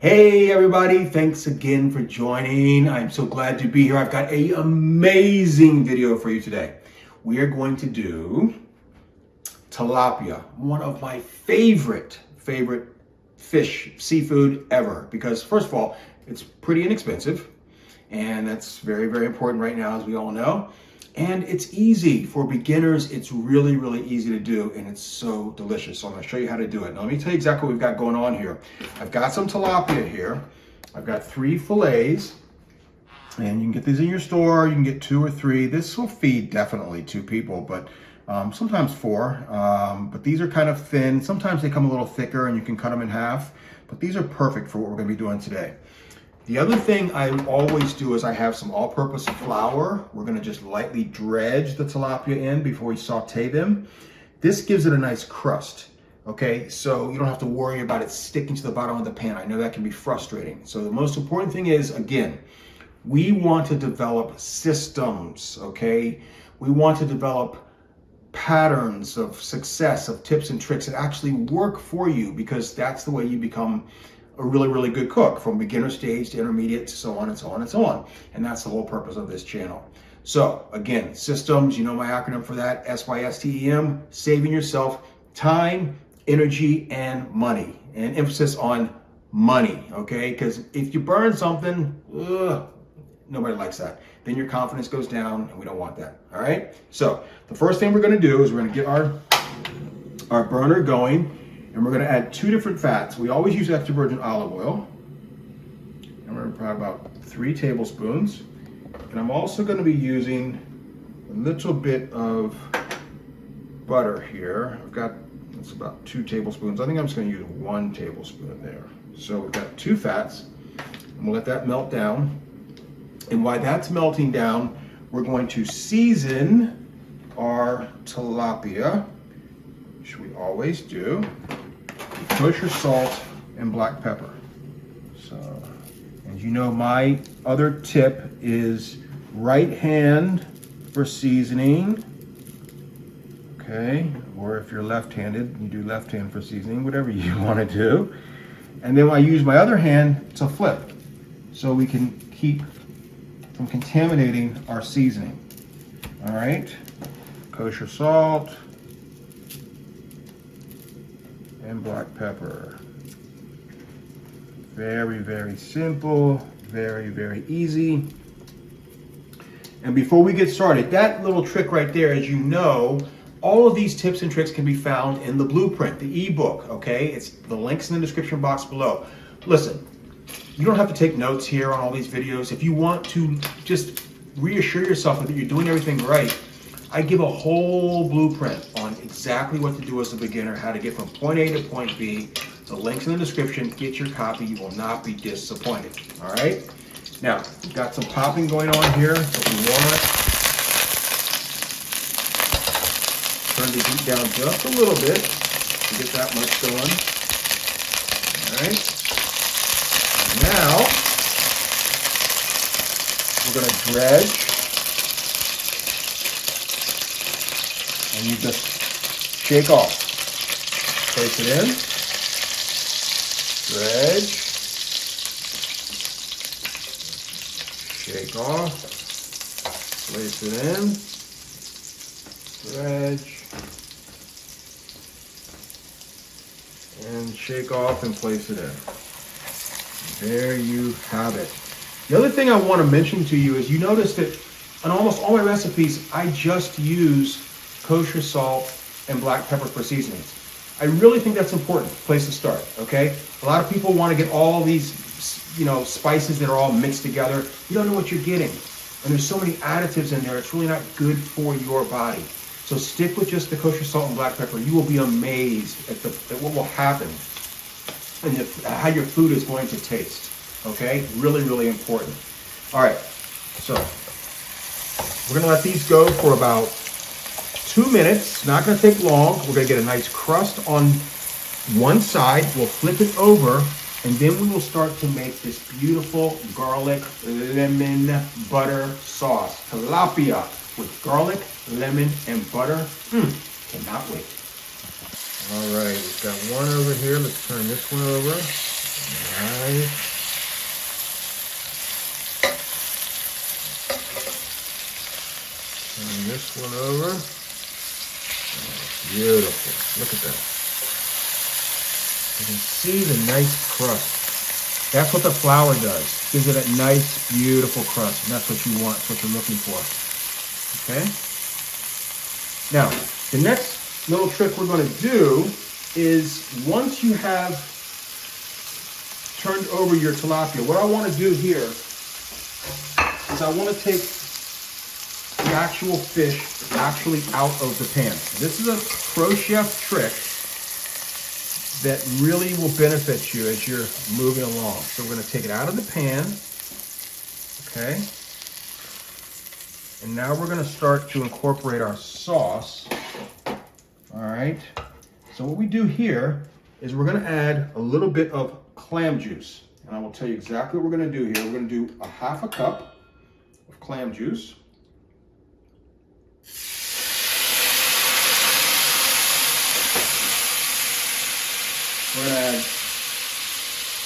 Hey everybody, thanks again for joining. I'm so glad to be here. I've got an amazing video for you today. We are going to do tilapia, one of my favorite fish, seafood ever. Because first of all, it's pretty inexpensive, and that's very important right now, as we all know. And it's easy for beginners. It's really easy to do, and it's so delicious. So I'm gonna show you how to do it. Now let me tell you exactly what we've got going on here. I've got some tilapia here. I've got 3 fillets, and you can get these in your store. You can get 2 or 3. This will feed definitely 2 people, but sometimes 4. But these are kind of thin. Sometimes they come a little thicker, and you can cut them in half. But these are perfect for what we're gonna be doing today. The other thing I always do is I have some all-purpose flour. We're gonna just lightly dredge the tilapia in before we saute them. This gives it a nice crust, okay? So you don't have to worry about it sticking to the bottom of the pan. I know that can be frustrating. So the most important thing is, again, we want to develop systems, okay? We want to develop patterns of success, of tips and tricks that actually work for you, because that's the way you become a really good cook, from beginner stage to intermediate to so on and so on and so on. And that's the whole purpose of this channel. So again, systems, you know my acronym for that, SYSTEM, saving yourself time, energy, and money. And emphasis on money, okay? Because if you burn something, nobody likes that. Then your confidence goes down, and we don't want that, all right? So the first thing we're gonna do is we're gonna get our burner going, and we're gonna add 2 different fats. We always use extra virgin olive oil. And we're gonna put about 3 tablespoons. And I'm also gonna be using a little bit of butter here. I've got, it's about 2 tablespoons. I think I'm just gonna use 1 tablespoon there. So we've got 2 fats, and we'll let that melt down. And while that's melting down, we're going to season our tilapia, which we always do, kosher salt and black pepper. So, as you know, my other tip is right hand for seasoning, okay? Or if you're left-handed, you do left hand for seasoning, whatever you want to do. And then I use my other hand to flip, so we can keep from contaminating our seasoning. All right, kosher salt and black pepper. Very simple, very easy. And before we get started, that little trick right there, as you know, all of these tips and tricks can be found in the blueprint, the ebook, okay? It's the links in the description box below. Listen, you don't have to take notes here on all these videos. If you want to just reassure yourself that you're doing everything right, I give a whole blueprint on exactly what to do as a beginner, how to get from point A to point B. The link's in the description. Get your copy. You will not be disappointed. All right? Now, we've got some popping going on here. So if you want, turn the heat down just a little bit to get that much going. All right? And now, we're going to dredge. And you just shake off. Place it in. Dredge. Shake off. Place it in. Dredge. And shake off and place it in. There you have it. The other thing I want to mention to you is, you notice that on almost all my recipes, I just use kosher salt and black pepper for seasonings. I really think that's important place to start, okay? A lot of people want to get all these, spices that are all mixed together. You don't know what you're getting. And there's so many additives in there, it's really not good for your body. So stick with just the kosher salt and black pepper. You will be amazed at what will happen and how your food is going to taste, okay? Really important. All right, so we're gonna let these go for about 2 minutes, not gonna take long. We're gonna get a nice crust on one side. We'll flip it over, and then we will start to make this beautiful garlic lemon butter sauce. Tilapia with garlic, lemon, and butter. Cannot wait. All right, we've got one over here. Let's turn this one over. Right. Turn this one over. Oh, beautiful. Look at that. You can see the nice crust. That's what the flour does. Gives it a nice, beautiful crust. And that's what you want, what you're looking for. Okay? Now, the next little trick we're going to do is once you have turned over your tilapia, what I want to do here is I want to take the actual fish actually out of the pan. This is a pro chef trick that really will benefit you as you're moving along. So we're going to take it out of the pan, okay? And now we're going to start to incorporate our sauce. All right. So what we do here is we're going to add a little bit of clam juice. And I will tell you exactly what we're going to do here. We're going to do a half a cup of clam juice. We're going to add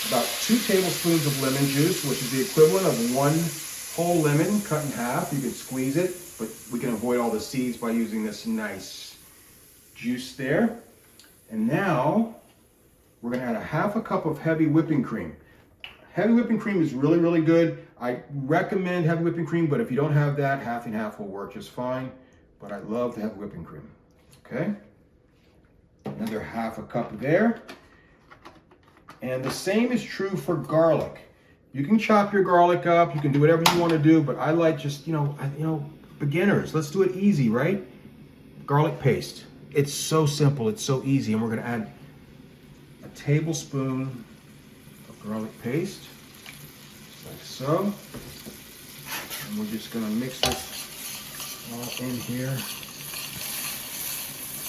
about 2 tablespoons of lemon juice, which is the equivalent of 1 whole lemon cut in half. You can squeeze it, but we can avoid all the seeds by using this nice juice there. And now we're going to add a half a cup of heavy whipping cream. Heavy whipping cream is really, really good. I recommend heavy whipping cream, but if you don't have that, half and half will work just fine. But I love the heavy whipping cream. Okay? Another half a cup there. And the same is true for garlic. You can chop your garlic up, you can do whatever you want to do, but I like just, beginners, let's do it easy, right? Garlic paste. It's so simple, it's so easy, and we're going to add a tablespoon of garlic paste, just like so. And we're just going to mix this all in here.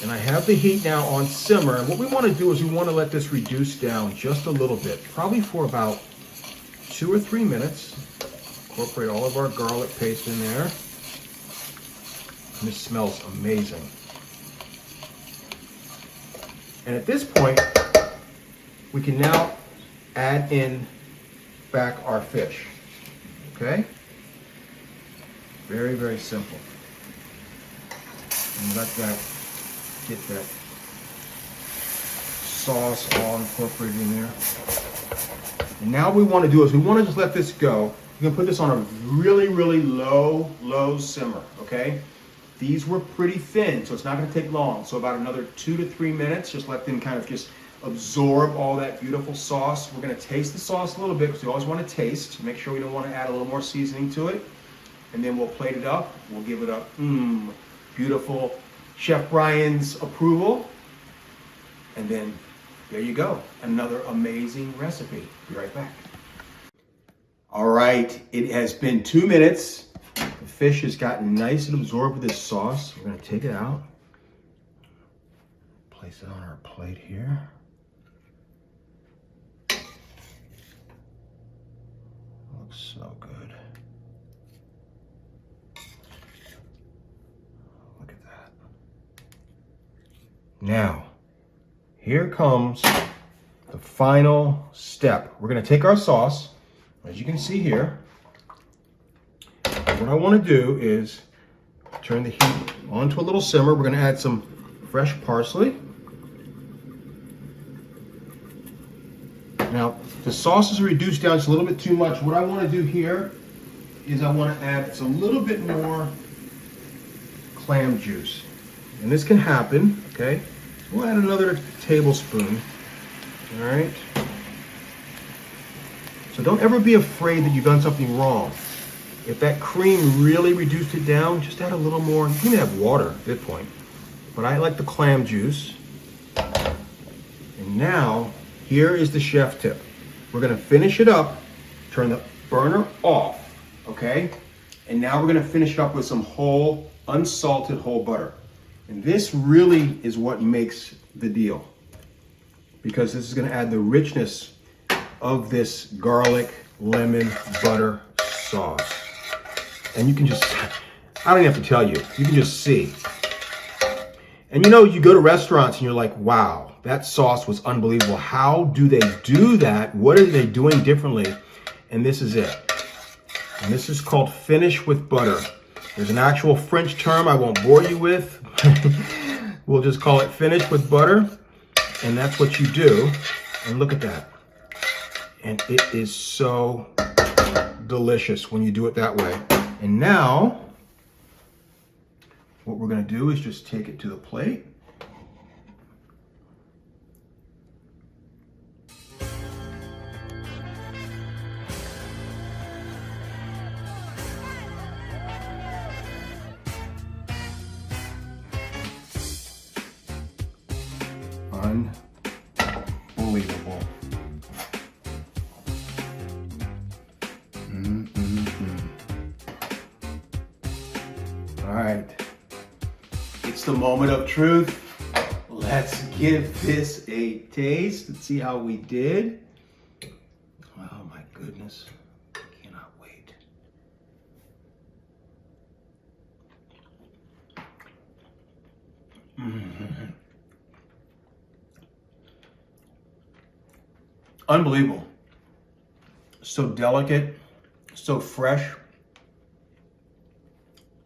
And I have the heat now on simmer. And what we want to do is we want to let this reduce down just a little bit, probably for about 2 or 3 minutes. Incorporate all of our garlic paste in there. And this smells amazing. And at this point, we can now add in back our fish. Okay? Very, very simple. And let that get that sauce all incorporated in there. And now what we want to do is we want to just let this go. You're going to put this on a really, really low simmer, okay? These were pretty thin, so it's not going to take long. So about another 2 to 3 minutes, just let them kind of just absorb all that beautiful sauce. We're going to taste the sauce a little bit because we always want to taste. Make sure we don't want to add a little more seasoning to it. And then we'll plate it up. We'll give it a beautiful Chef Brian's approval. And then there you go. Another amazing recipe. Be right back. All right, it has been 2 minutes. The fish has gotten nice and absorbed with this sauce. We're going to take it out. Place it on our plate here. Looks so good. Look at that. Now, here comes the final step. We're going to take our sauce, as you can see here. What I want to do is turn the heat onto a little simmer. We're going to add some fresh parsley. Now, the sauce is reduced down just a little bit too much. What I want to do here is I want to add a little bit more clam juice. And this can happen, okay? We'll add another tablespoon, all right? So don't ever be afraid that you've done something wrong. If that cream really reduced it down, just add a little more. You can have water at that point. But I like the clam juice. And now, here is the chef tip. We're gonna finish it up, turn the burner off, okay? And now we're gonna finish it up with some whole, unsalted whole butter. And this really is what makes the deal, because this is gonna add the richness of this garlic, lemon, butter sauce. And you can just, I don't even have to tell you, you can just see. And you know, you go to restaurants and you're like, wow, that sauce was unbelievable. How do they do that? What are they doing differently? And this is it. And this is called finish with butter. There's an actual French term I won't bore you with. We'll just call it finish with butter. And that's what you do. And look at that. And it is so delicious when you do it that way. And now, what we're going to do is just take it to the plate. Unbelievable. All right. It's the moment of truth. Let's give this a taste and see how we did. Oh my goodness. I cannot wait. Unbelievable. So delicate, so fresh.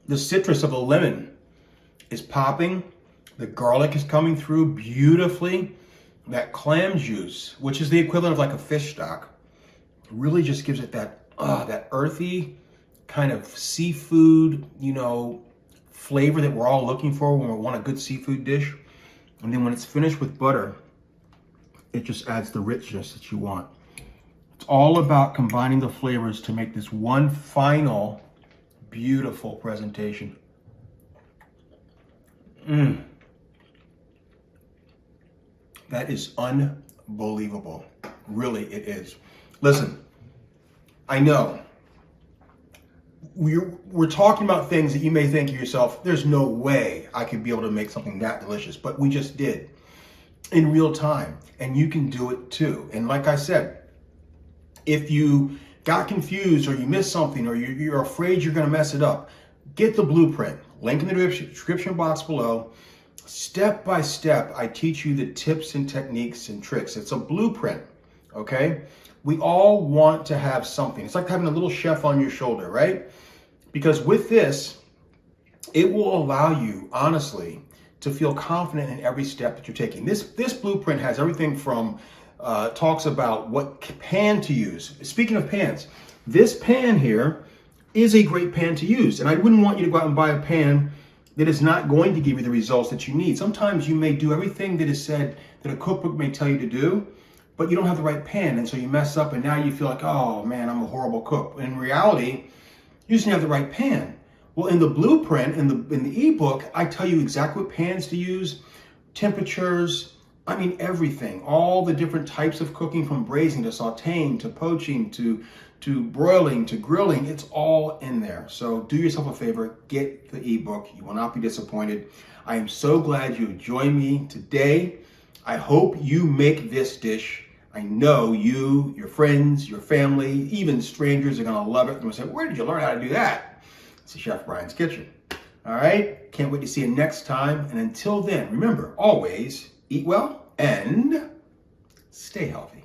The citrus of the lemon is popping. The garlic is coming through beautifully. That clam juice, which is the equivalent of like a fish stock, really just gives it that that earthy kind of seafood, you know, flavor that we're all looking for when we want a good seafood dish. And then when it's finished with butter, it just adds the richness that you want. It's all about combining the flavors to make this one final beautiful presentation. That is unbelievable. Really, it is. Listen, I know we're talking about things that you may think to yourself, there's no way I could be able to make something that delicious, but we just did in real time, and you can do it too. And like I said, if you got confused or you missed something or you're afraid you're going to mess it up, get the blueprint. Link in the description box below. Step by step, I teach you the tips and techniques and tricks. It's a blueprint, okay? We all want to have something. It's like having a little chef on your shoulder, right? Because with this, it will allow you, honestly, to feel confident in every step that you're taking. This blueprint has everything from, talks about what pan to use. Speaking of pans, this pan here is a great pan to use. And I wouldn't want you to go out and buy a pan that is not going to give you the results that you need. Sometimes you may do everything that is said that a cookbook may tell you to do, but you don't have the right pan, and so you mess up and now you feel like, oh man, I'm a horrible cook. In reality, you just didn't have the right pan. Well, in the blueprint, in the ebook, I tell you exactly what pans to use, temperatures, I mean everything, all the different types of cooking, from braising to sauteing to poaching to broiling to grilling. It's all in there. So do yourself a favor, get the ebook. You will not be disappointed. I am so glad you joined me today. I hope you make this dish. I know you, your friends, your family, even strangers are gonna love it. They're gonna say, where did you learn how to do that? It's Chef Brian's Kitchen. All right, can't wait to see you next time. And until then, remember, always eat well and stay healthy.